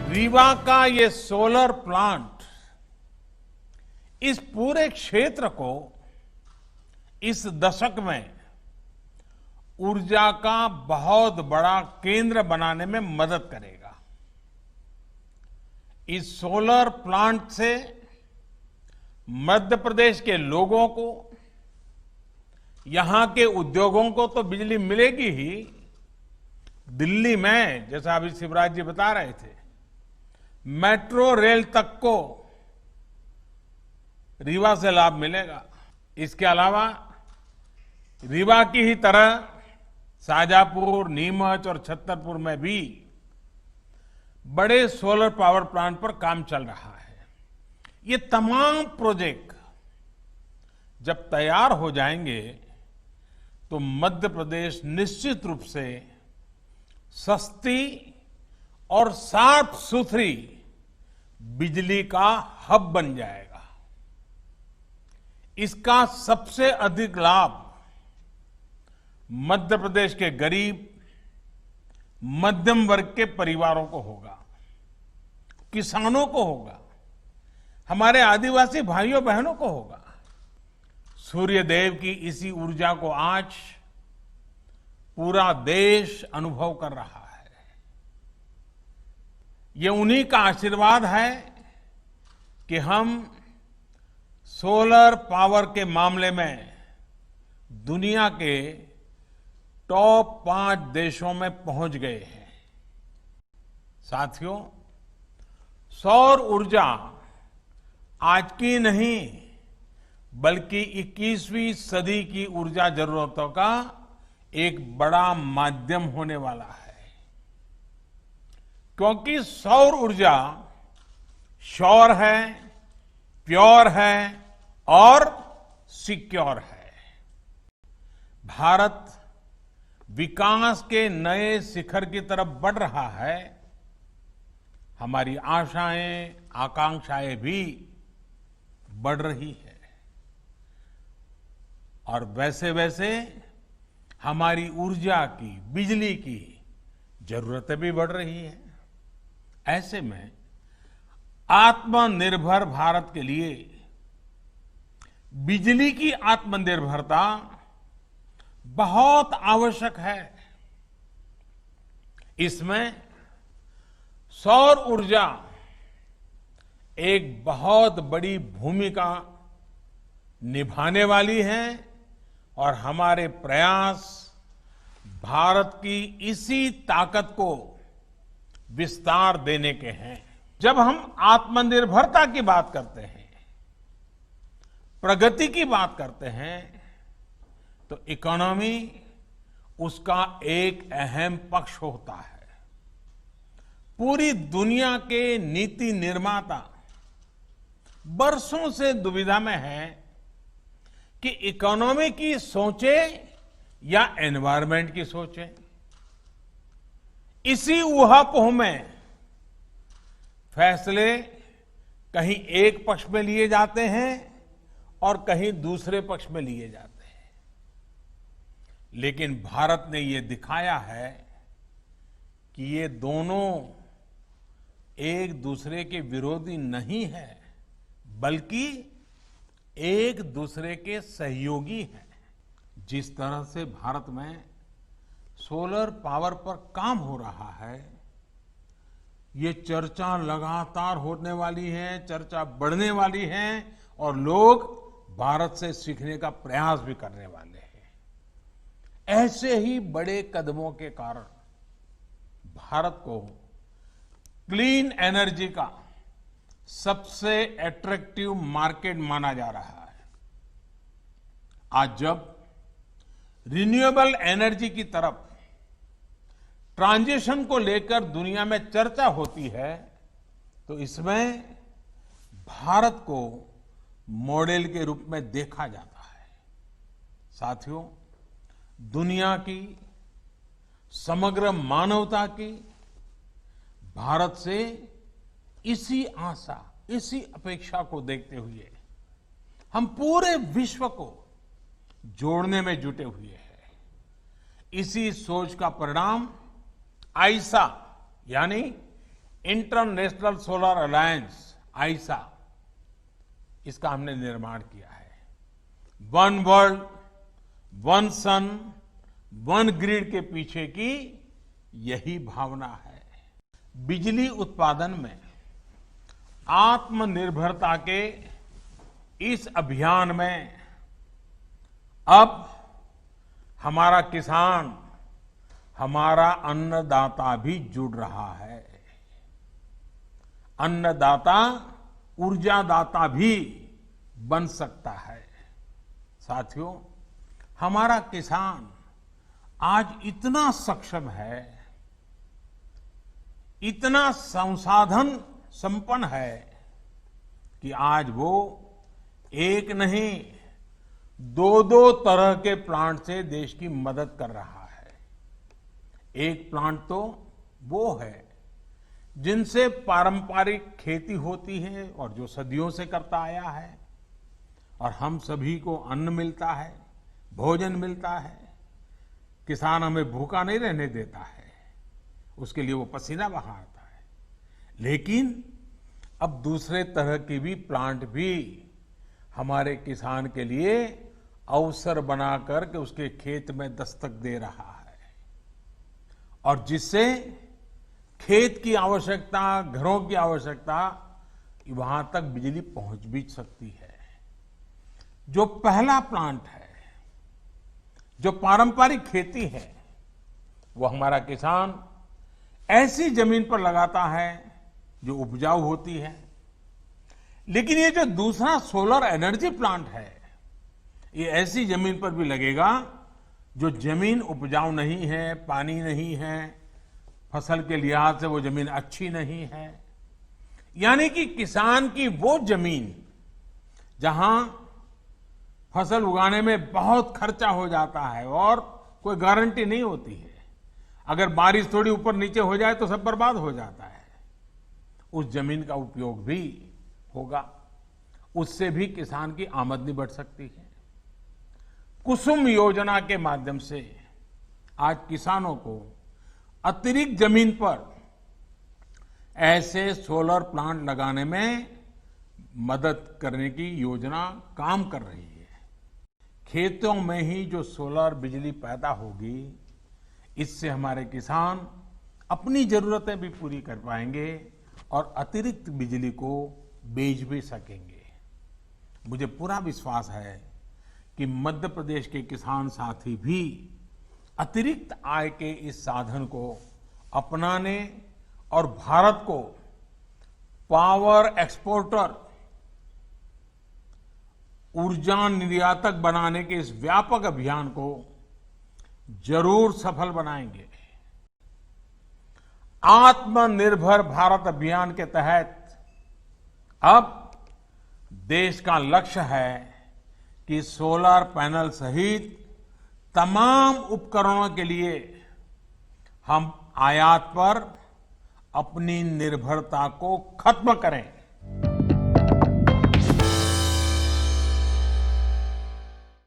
रीवा का ये solar plant इस पूरे क्षेत्र को इस दशक में ऊर्जा का बहुत बड़ा केंद्र बनाने में मदद करेगा। इस सोलर प्लांट से मध्य प्रदेश के लोगों को, यहां के उद्योगों को तो बिजली मिलेगी ही, दिल्ली में जैसा अभी शिवराज जी बता रहे थे, मेट्रो रेल तक को रीवा से लाभ मिलेगा। इसके अलावा रीवा की ही तरह शाजापुर, नीमच और छतरपुर में भी बड़े सोलर पावर प्लांट पर काम चल रहा है। ये तमाम प्रोजेक्ट जब तैयार हो जाएंगे तो मध्य प्रदेश निश्चित रूप से सस्ती और साफ सुथरी बिजली का हब बन जाएगा। इसका सबसे अधिक लाभ मध्य प्रदेश के गरीब, मध्यम वर्ग के परिवारों को होगा, किसानों को होगा, हमारे आदिवासी भाइयों बहनों को होगा। सूर्य देव की इसी ऊर्जा को आज पूरा देश अनुभव कर रहा है। ये उन्हीं का आशीर्वाद है कि हम सोलर पावर के मामले में दुनिया के टॉप 5 देशों में पहुंच गए हैं। साथियों, सौर ऊर्जा आज की नहीं बल्कि 21वीं सदी की ऊर्जा जरूरतों का एक बड़ा माध्यम होने वाला है, क्योंकि सौर ऊर्जा श्योर है, प्योर है और सिक्योर है। भारत विकास के नए शिखर की तरफ बढ़ रहा है। हमारी आशाएं, आकांक्षाएं भी बढ़ रही है और वैसे वैसे हमारी ऊर्जा की, बिजली की जरूरतें भी बढ़ रही हैं। ऐसे में आत्मनिर्भर भारत के लिए बिजली की आत्मनिर्भरता बहुत आवश्यक है। इसमें सौर ऊर्जा एक बहुत बड़ी भूमिका निभाने वाली है और हमारे प्रयास भारत की इसी ताकत को विस्तार देने के हैं। जब हम आत्मनिर्भरता की बात करते हैं, प्रगति की बात करते हैं, तो इकोनॉमी उसका एक अहम पक्ष होता है। पूरी दुनिया के नीति निर्माता बरसों से दुविधा में है कि इकोनॉमी की सोचे या एनवायरनमेंट की सोचे। इसी ऊहापोह में फैसले कहीं एक पक्ष में लिए जाते हैं और कहीं दूसरे पक्ष में लिए जाते हैं। लेकिन भारत ने ये दिखाया है कि ये दोनों एक दूसरे के विरोधी नहीं है, बल्कि एक दूसरे के सहयोगी हैं। जिस तरह से भारत में सोलर पावर पर काम हो रहा है, ये चर्चा लगातार होने वाली है, चर्चा बढ़ने वाली है और लोग भारत से सीखने का प्रयास भी करने वाले हैं। ऐसे ही बड़े कदमों के कारण भारत को क्लीन एनर्जी का सबसे अट्रैक्टिव मार्केट माना जा रहा है। आज जब रिन्यूएबल एनर्जी की तरफ ट्रांजिशन को लेकर दुनिया में चर्चा होती है, तो इसमें भारत को मॉडल के रूप में देखा जाता है। साथियों, दुनिया की, समग्र मानवता की भारत से इसी आशा, इसी अपेक्षा को देखते हुए हम पूरे विश्व को जोड़ने में जुटे हुए हैं। इसी सोच का परिणाम आईसा यानी इंटरनेशनल सोलर अलायंस आईसा, इसका हमने निर्माण किया है। वन वर्ल्ड, वन सन, वन ग्रिड के पीछे की यही भावना है। बिजली उत्पादन में आत्मनिर्भरता के इस अभियान में अब हमारा किसान, हमारा अन्नदाता भी जुड़ रहा है। अन्नदाता ऊर्जादाता भी बन सकता है। साथियों, हमारा किसान आज इतना सक्षम है, इतना संसाधन संपन्न है कि आज वो एक नहीं, दो तरह के प्लांट से देश की मदद कर रहा है। एक प्लांट तो वो है जिनसे पारंपरिक खेती होती है और जो सदियों से करता आया है, और हम सभी को अन्न मिलता है, भोजन मिलता है। किसान हमें भूखा नहीं रहने देता है, उसके लिए वो पसीना बहाता है। लेकिन अब दूसरे तरह की भी प्लांट भी हमारे किसान के लिए अवसर बनाकर के उसके खेत में दस्तक दे रहा है, और जिससे खेत की आवश्यकता, घरों की आवश्यकता, वहां तक बिजली पहुंच भी सकती है। जो पहला प्लांट है, जो पारंपरिक खेती है, वो हमारा किसान ऐसी जमीन पर लगाता है जो उपजाऊ होती है। लेकिन ये जो दूसरा सोलर एनर्जी प्लांट है, ये ऐसी जमीन पर भी लगेगा जो जमीन उपजाऊ नहीं है, पानी नहीं है, फसल के लिहाज से वो जमीन अच्छी नहीं है। यानी कि किसान की वो जमीन जहां फसल उगाने में बहुत खर्चा हो जाता है और कोई गारंटी नहीं होती है, अगर बारिश थोड़ी ऊपर नीचे हो जाए तो सब बर्बाद हो जाता है, उस जमीन का उपयोग भी होगा। उससे भी किसान की आमदनी बढ़ सकती है। कुसुम योजना के माध्यम से आज किसानों को अतिरिक्त जमीन पर ऐसे सोलर प्लांट लगाने में मदद करने की योजना काम कर रही है। खेतों में ही जो सोलर बिजली पैदा होगी, इससे हमारे किसान अपनी जरूरतें भी पूरी कर पाएंगे और अतिरिक्त बिजली को बेच भी सकेंगे। मुझे पूरा विश्वास है कि मध्य प्रदेश के किसान साथी भी अतिरिक्त आय के इस साधन को अपनाने और भारत को पावर एक्सपोर्टर, ऊर्जा निर्यातक बनाने के इस व्यापक अभियान को जरूर सफल बनाएंगे। आत्मनिर्भर भारत अभियान के तहत अब देश का लक्ष्य है कि सोलर पैनल सहित तमाम उपकरणों के लिए हम आयात पर अपनी निर्भरता को खत्म करें।